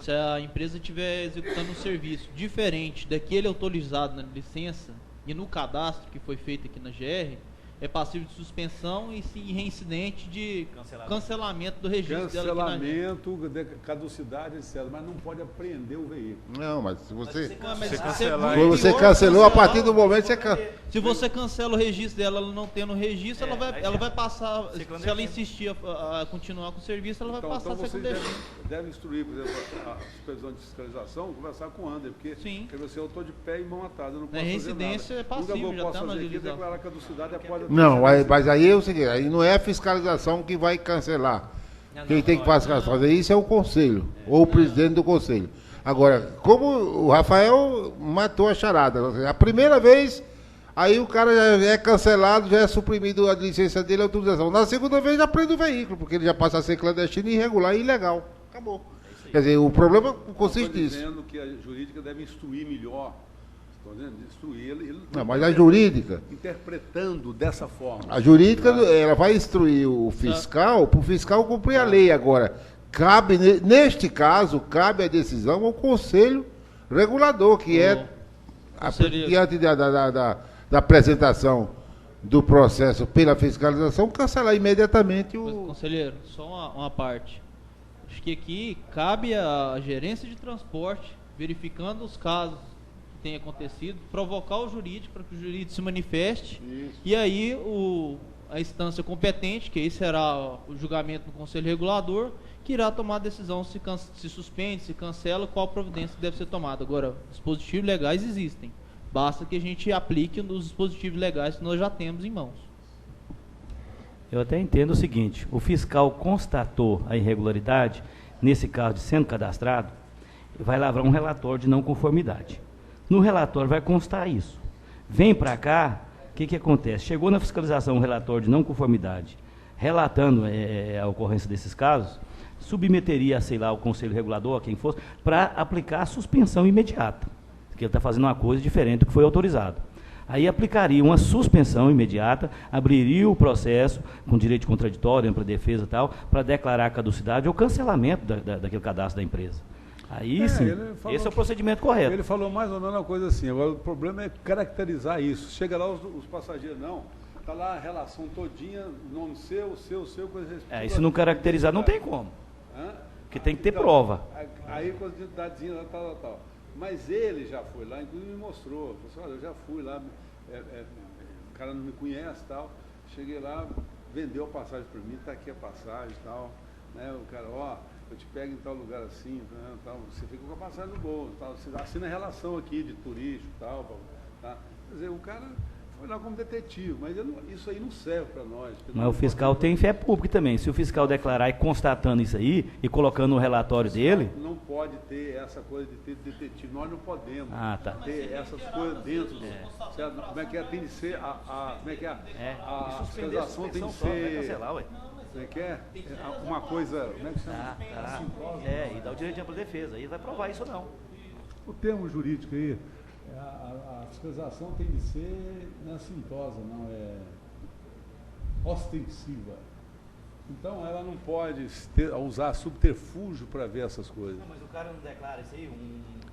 Se a empresa estiver executando um serviço diferente daquele autorizado na licença e no cadastro que foi feito aqui na GR, é passível de suspensão e sim reincidente de cancelamento do registro dela aqui na GR. Cancelamento, de caducidade, etc. Mas não pode apreender o veículo. Não, mas se você... cancelar, você cancelou, a partir do momento você cancela. Se você cancela o registro dela, ela não tendo registro, ela vai passar, se ela insistir a continuar com o serviço, ela vai passar a ser vocês clandestina. devem instruir, por exemplo, a supervisão de fiscalização, conversar com o Ander, porque eu estou de pé e mão atada, eu não posso reincidência fazer nada. é passível, já posso está na fazer aqui, legislação. declarar caducidade após Não, mas aí é o seguinte, aí não é a fiscalização que vai cancelar. Quem tem que fazer isso é o conselho, ou o presidente do conselho. Agora, como o Rafael matou a charada, a primeira vez, aí o cara já é cancelado, já é suprimido a licença dele, a autorização. Na segunda vez já prende o veículo, porque ele já passa a ser clandestino, irregular e ilegal. Acabou. Quer dizer, o problema consiste nisso. Estou dizendo que a jurídica deve instruir melhor. Estou dizendo, instruir ele. Não, mas a jurídica... Interpretando dessa forma. A jurídica, ela vai instruir o fiscal, para o fiscal cumprir a lei. Agora, cabe, neste caso, cabe a decisão ao conselho regulador, que diante da apresentação do processo pela fiscalização, cancelar imediatamente o... Mas, conselheiro, só uma parte. Acho que aqui cabe a gerência de transporte, verificando os casos que têm acontecido, provocar o jurídico para que o jurídico se manifeste. Isso. E aí a instância competente, que aí será o julgamento do conselho regulador, que irá tomar a decisão se suspende, se cancela, qual providência deve ser tomada. Agora, dispositivos legais existem. Basta que a gente aplique nos dispositivos legais que nós já temos em mãos. Eu até entendo o seguinte, o fiscal constatou a irregularidade, nesse caso de sendo cadastrado, vai lavrar um relatório de não conformidade. No relatório vai constar isso. Vem para cá, o que acontece? Chegou na fiscalização um relatório de não conformidade, relatando a ocorrência desses casos, submeteria, sei lá, ao conselho regulador, a quem fosse, para aplicar a suspensão imediata, porque ele está fazendo uma coisa diferente do que foi autorizado. Aí aplicaria uma suspensão imediata, abriria o processo com direito contraditório, ampla defesa e tal, para declarar a caducidade ou cancelamento daquele cadastro da empresa. Aí sim, esse é o procedimento correto. Ele falou mais ou menos uma coisa assim, agora o problema é caracterizar isso. Chega lá os passageiros, não, está lá a relação todinha, nome seu, coisa... Isso não caracterizar não tem como. Porque tem que ter prova. Aí com as identidadezinhas, tal. Mas ele já foi lá, inclusive me mostrou. Falou assim, olha, eu já fui lá, o cara não me conhece e tal. Cheguei lá, vendeu a passagem para mim, está aqui a passagem e tal. Né? O cara, eu te pego em tal lugar assim, né, tal, você fica com a passagem no bolso, tal, você assina a relação aqui de turismo e tal. Tá? Quer dizer, o cara foi lá como detetive, mas isso aí não serve para nós. Mas o fiscal tem fé pública também. Se o fiscal declarar e constatando isso aí, e colocando no relatório dele... Não pode ter essa coisa de ter detetive. Nós não podemos ter essas coisas dentro. Como é que é? Tem de ser como é que é? A fiscalização tem de ser... Como é que é? Uma coisa... Como é que chama? E dá o direito de ampla defesa. Aí vai provar isso ou não. O termo jurídico aí... A fiscalização tem de ser, não é assintosa, não é ostensiva. Então ela não pode usar subterfúgio para ver essas coisas. Não, mas o cara não declara isso aí,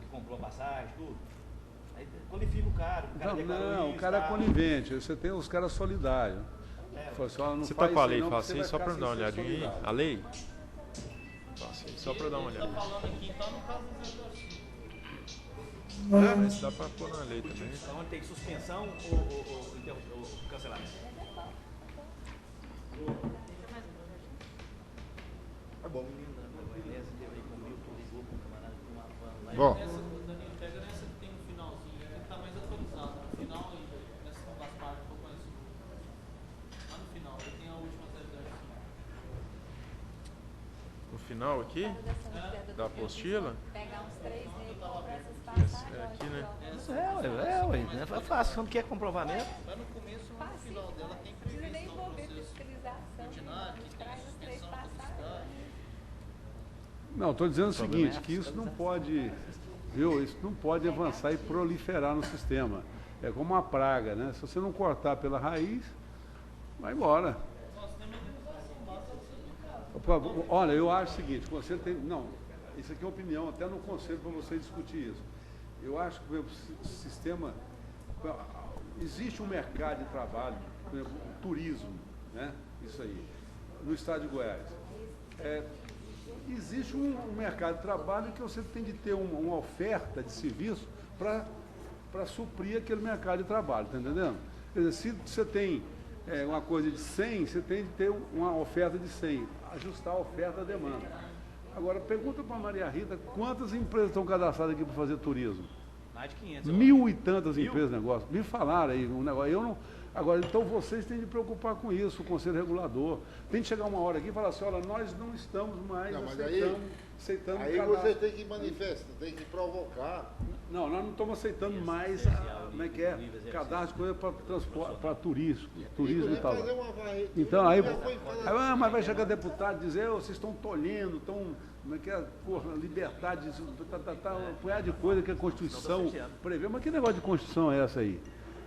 que comprou a passagem, tudo. Aí qualifica o cara Não, o cara é conivente. Você tem os caras solidários. Você está com a lei, fala assim, só para dar uma olhadinha aí. A lei? Só para dar uma olhadinha. Está falando aqui, então, no caso do 025. Mas dá para pôr na lei também. Então tem suspensão ou cancelamento? Tá bom. Bom. Danilo, pega nessa que tem no finalzinho, tem que estar mais atualizado. No final, nessa das partes que eu conheço. Lá no final, aí tem a última 025. No final aqui? Da apostila? Pegar uns 3 nele, comprar essas passagens. É aqui, né? É fácil, quando quer comprovamento. Lá no começo, lá no final dela, tem Não precisa nem previsão envolver do processo fiscalização. ordinário, que tem Traz as 3 suspensão passagens. publicitária. Não, estou dizendo o seguinte, que isso não pode, isso não pode avançar e proliferar no sistema. É como uma praga, né? Se você não cortar pela raiz, vai embora. Olha, eu acho o seguinte, o conselho tem. Não, isso aqui é opinião, até no conselho para você discutir isso. Eu acho que o sistema. Existe um mercado de trabalho, por exemplo, o turismo, né? Isso aí, no estado de Goiás. Existe um mercado de trabalho que você tem de ter uma oferta de serviço para suprir aquele mercado de trabalho, está entendendo? Quer dizer, se você tem uma coisa de 100, você tem de ter uma oferta de 100, ajustar a oferta à demanda. Agora, pergunta para a Maria Rita, quantas empresas estão cadastradas aqui para fazer turismo? Mais de 500. 1000 e tantas empresas de negócio. Me falaram aí um negócio. Eu não. Agora, então vocês têm de preocupar com isso, o Conselho Regulador. Tem de chegar uma hora aqui e falar assim, olha, nós não estamos mais aceitando aí você tem que manifestar, tem que provocar. Não, nós não estamos aceitando mais cadastro de coisa para transporte, para turismo e tal. Então, mas vai chegar deputado e dizer, vocês estão tolhendo, estão, liberdade, um punhado de coisa que a Constituição prevê. Mas que negócio de Constituição é essa aí?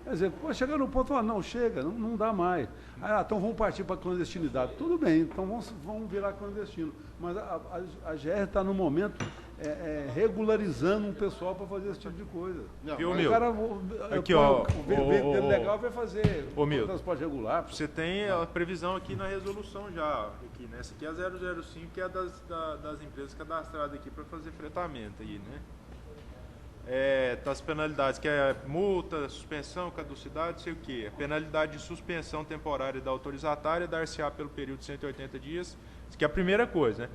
Quer dizer, chegar no ponto, não chega, não dá mais. Então vamos partir para a clandestinidade. Tudo bem, então vamos virar clandestino. Mas a GR está no momento regularizando um pessoal para fazer esse tipo de coisa. Viu, o cara, aqui, ó, o legal vai fazer o transporte regular. Você tem a previsão aqui na resolução já. Aqui, né? Essa aqui é a 005, que é das empresas cadastradas aqui para fazer fretamento aí, né? Das penalidades, que é multa, suspensão, caducidade, não sei o quê. A penalidade de suspensão temporária da autorizatária dar-se-á pelo período de 180 dias. Isso aqui é a primeira coisa, né?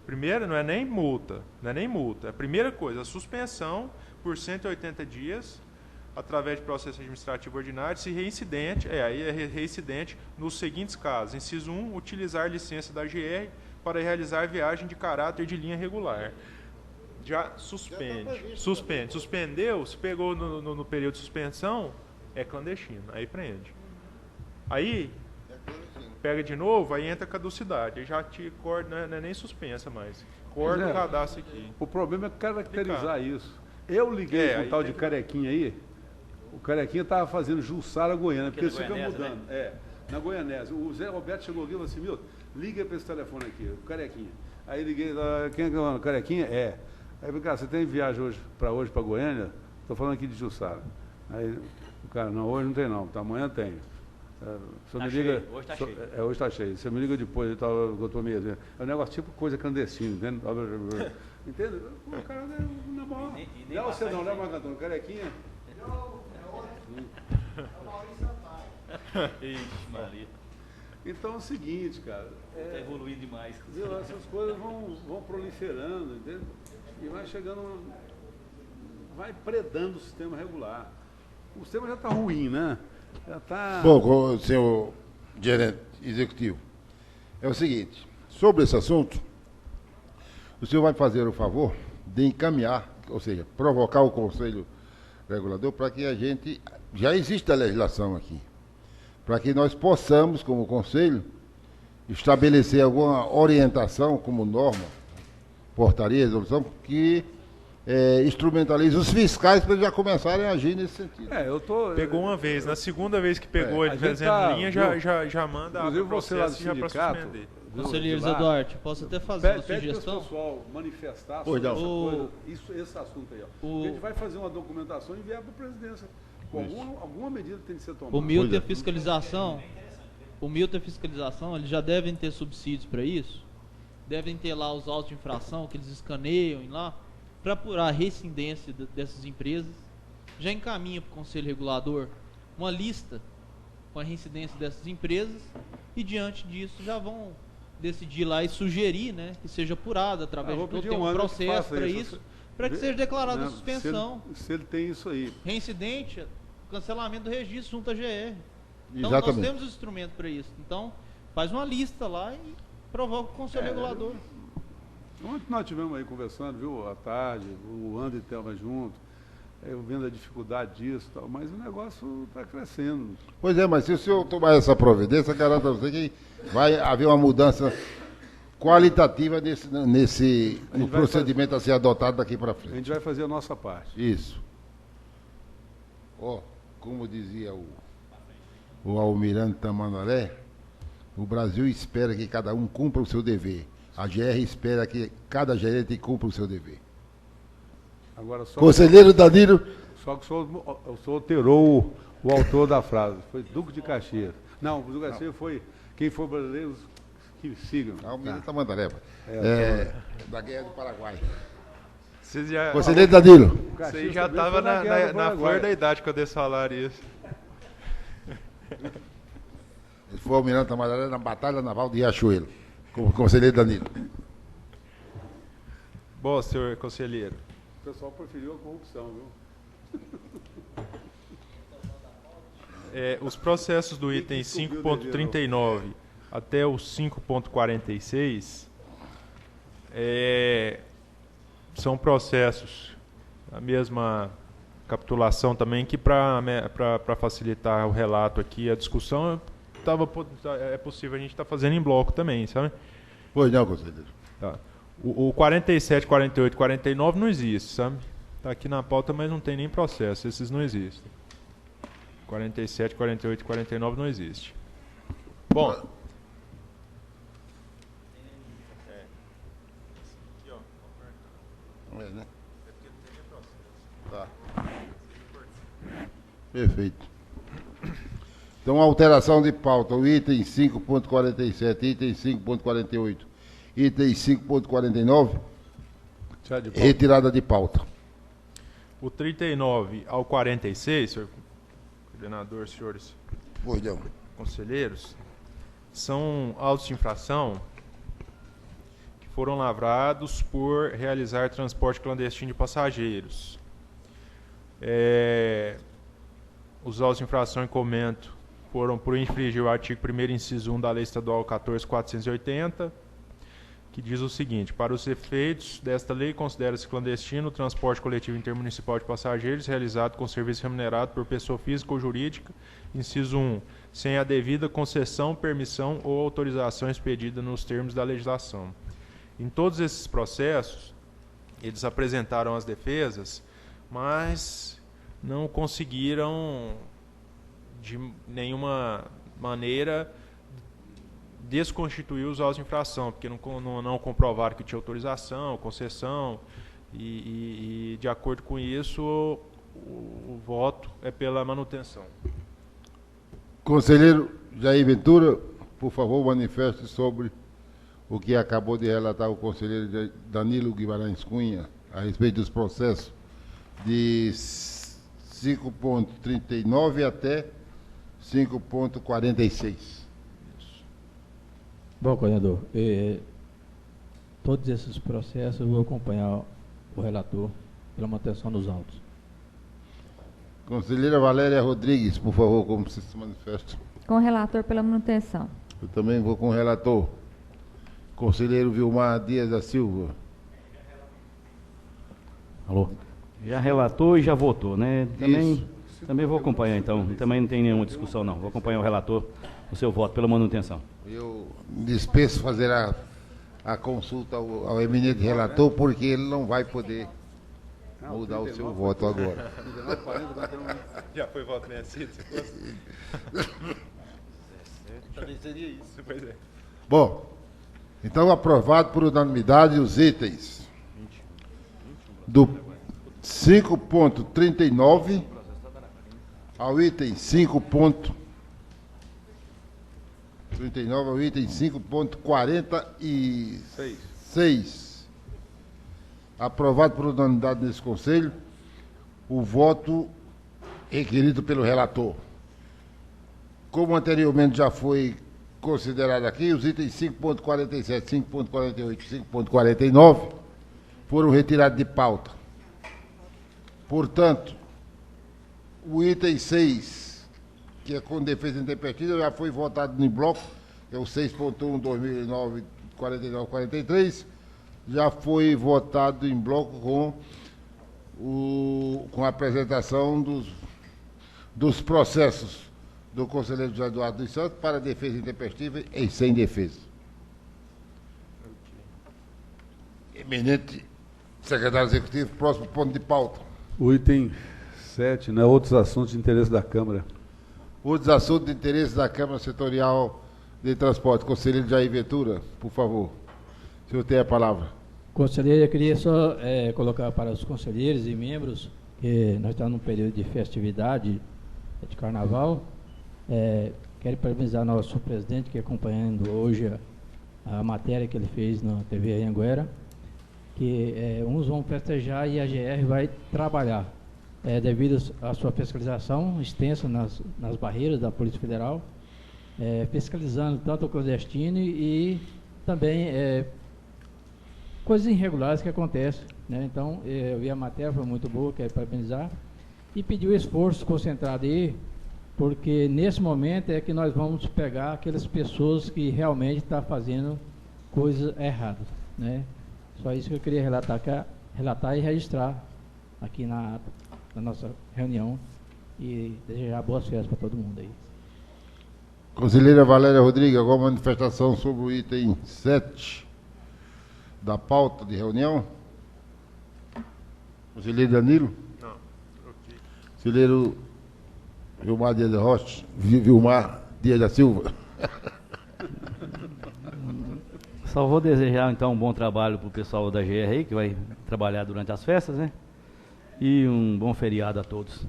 Primeira não é nem multa, a primeira coisa, a suspensão por 180 dias, através de processo administrativo ordinário, se reincidente, reincidente nos seguintes casos. Inciso 1, utilizar licença da GR para realizar viagem de caráter de linha regular. Já suspende. Suspendeu, se pegou no período de suspensão, é clandestino, aí prende. Aí, pega de novo, aí entra a caducidade, aí já te corta, não é nem suspensa mais. Corta o cadastro aqui. O problema é caracterizar isso. Eu liguei com o tal de Carequinha aí, o Carequinha estava fazendo Jussara Goiânia, porque isso fica mudando. Né? Na Goianésia. O Zé Roberto chegou aqui e falou assim, Milton, liga para esse telefone aqui, o Carequinha. Aí liguei, quem é o Carequinha? Aí, cara, você tem viagem para Goiânia? Estou falando aqui de Jussara. Aí, o cara, não, hoje não tem não, amanhã tem. Você me liga, hoje está cheio. Hoje está cheio. Você me liga depois, eu estou mesmo. É um negócio tipo coisa clandestina, entende? Entende? O cara, na moral. Não, você não, né, Marco Antônio? Carequinha? Ixi, Maria. Então é o seguinte, cara. Está evoluindo demais. Essas coisas vão proliferando, entende? E vai chegando, vai predando o sistema regular. O sistema já está ruim, né? Já está... Bom, senhor gerente executivo, é o seguinte, sobre esse assunto, o senhor vai fazer o favor de encaminhar, ou seja, provocar o Conselho Regulador para que a gente, já existe a legislação aqui, para que nós possamos, como Conselho, estabelecer alguma orientação como norma, portaria, resolução, que instrumentalize os fiscais para eles já começarem a agir nesse sentido. Pegou uma vez, na segunda vez que pegou ele fazendo linha, já manda inclusive o você lá do processo já para sindicato. suspender. Conselheiro Zé Duarte, posso até fazer uma Pede sugestão? para o pessoal manifestar Pois sobre não. esse assunto aí. Ó. Porque a gente vai fazer uma documentação e enviar para a presidência. Com alguma medida tem que ser tomada. O Milton e a fiscalização, eles já devem ter subsídios para isso. Devem ter lá os autos de infração que eles escaneiam lá para apurar a reincidência dessas empresas. Já encaminha para o Conselho Regulador uma lista com a reincidência dessas empresas e diante disso já vão decidir lá e sugerir, né, que seja apurado através de ter um processo para isso, para que seja declarada a suspensão. Se ele tem isso aí. Reincidente, cancelamento do registro junto à GR. Então Exatamente. nós temos os instrumentos para isso. Então faz uma lista lá e provoca o Conselho Regulador. Ontem nós estivemos aí conversando, viu, à tarde, o André e Thelma junto, eu vendo a dificuldade disso e tal, mas o negócio está crescendo. Pois é, mas se o senhor tomar essa providência, garanto a você que vai haver uma mudança qualitativa no procedimento a ser adotado daqui para A frente. gente vai fazer a nossa parte. Isso. Como dizia o Almirante Tamandaré, o Brasil espera que cada um cumpra o seu dever. A GR espera que cada gerente cumpra o seu dever. Agora, Conselheiro Danilo. Só que o senhor alterou o autor da frase. Foi Duque de Caxias. Não, o Duque de Caxias foi quem for brasileiro que sigam. Almirante Tamandaré. Da Guerra do Paraguai. Conselheiro Danilo. Você já estava na flor da idade quando eles falaram isso. Ele foi o Almirante Tamandaré na Batalha Naval de Riachuelo. Como conselheiro Danilo. Bom, senhor conselheiro. O pessoal preferiu a corrupção, viu? Os processos do item 5.39 até o 5.46 são processos, a mesma capitulação também, que para facilitar o relato aqui, a discussão, é possível a gente estar fazendo em bloco também, sabe? Pois não, conselheiro. Tá. O 47, 48 e 49 não existe, sabe? Está aqui na pauta, mas não tem nem processo. Esses não existem. 47, 48 e 49 não existe. Bom. Aqui, ó. Né? Tá. Perfeito. Então, alteração de pauta. O item 5.47, item 5.48, item 5.49, retirada de pauta. O 39 ao 46, senhor coordenador, senhores conselheiros, são autos de infração que foram lavrados por realizar transporte clandestino de passageiros. Os autos de infração em comento foram por infringir o artigo 1º, inciso 1 da Lei Estadual 14.480, que diz o seguinte: para os efeitos desta lei, considera-se clandestino o transporte coletivo intermunicipal de passageiros realizado com serviço remunerado por pessoa física ou jurídica, inciso 1, sem a devida concessão, permissão ou autorização expedida nos termos da legislação. Em todos esses processos, eles apresentaram as defesas, mas não conseguiram de nenhuma maneira desconstituir os autos de infração, porque não comprovaram que tinha autorização, concessão, e de acordo com isso, o voto é pela manutenção. Conselheiro Jair Ventura, por favor, manifeste sobre o que acabou de relatar o conselheiro Danilo Guimarães Cunha a respeito dos processos de 5.39 até 5.46. Bom, coordenador, todos esses processos eu vou acompanhar o relator pela manutenção dos autos. Conselheira Valéria Rodrigues, por favor, como se manifesta? Com o relator pela manutenção. Eu também vou com o relator. Conselheiro Vilmar Dias da Silva. Alô? Já relatou e já votou, né? Também vou acompanhar, então. Também não tem nenhuma discussão, não. Vou acompanhar o relator, o seu voto pela manutenção. Eu dispenso fazer a consulta ao eminente relator, porque ele não vai poder mudar o seu voto agora. 19:40, já foi voto vencido, se fosse. Também seria isso. Pois é. Bom, então aprovado por unanimidade os itens do 5.39 ao item 5.39 ao item 5.46. Aprovado por unanimidade nesse Conselho o voto requerido pelo relator. Como anteriormente já foi considerado aqui, os itens 5.47, 5.48 e 5.49 foram retirados de pauta. Portanto, o item 6, que é com defesa intempestiva, já foi votado em bloco, que é o 6.1, 2009, 49, 43, já foi votado em bloco com a apresentação dos processos do conselheiro José Eduardo dos Santos para defesa intempestiva e sem defesa. Eminente secretário executivo, próximo ponto de pauta. O item 7, né? Outros assuntos de interesse da Câmara. Outros assuntos de interesse da Câmara Setorial de Transporte. Conselheiro Jair Ventura, por favor. O senhor tem a palavra. Conselheiro, eu queria só colocar para os conselheiros e membros que nós estamos num período de festividade de carnaval. Quero parabenizar nosso presidente que acompanhando hoje a matéria que ele fez na TV Anhanguera, que uns vão festejar e a GR vai trabalhar, devido à sua fiscalização extensa nas barreiras da Polícia Federal, fiscalizando tanto o clandestino e também coisas irregulares que acontecem, né? Então, eu vi a matéria, foi muito boa, quero parabenizar, e pedir o esforço concentrado aí, porque nesse momento é que nós vamos pegar aquelas pessoas que realmente estão fazendo coisas erradas, né? Só isso que eu queria relatar e registrar aqui na nossa reunião e desejar boas festas para todo mundo aí. Conselheira Valéria Rodrigues, alguma manifestação sobre o item 7 da pauta de reunião? Conselheiro Danilo? Não. Ok. Conselheiro Vilmar Dias da Rocha? Vilmar Dias da Silva? Só vou desejar, então, um bom trabalho para o pessoal da GR aí, que vai trabalhar durante as festas, né? E um bom feriado a todos.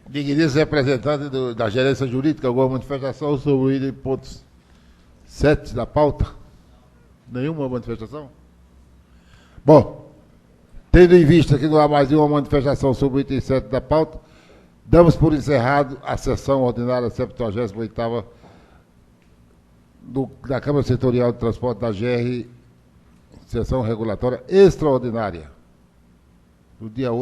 Digníssimo representante da gerência jurídica, alguma manifestação sobre o item pontos 7 da pauta? Nenhuma manifestação? Bom, tendo em vista que não há mais nenhuma manifestação sobre o item 7 da pauta, damos por encerrado a sessão ordinária 78ª da Câmara Setorial de Transporte da GR, sessão regulatória extraordinária, no dia 8.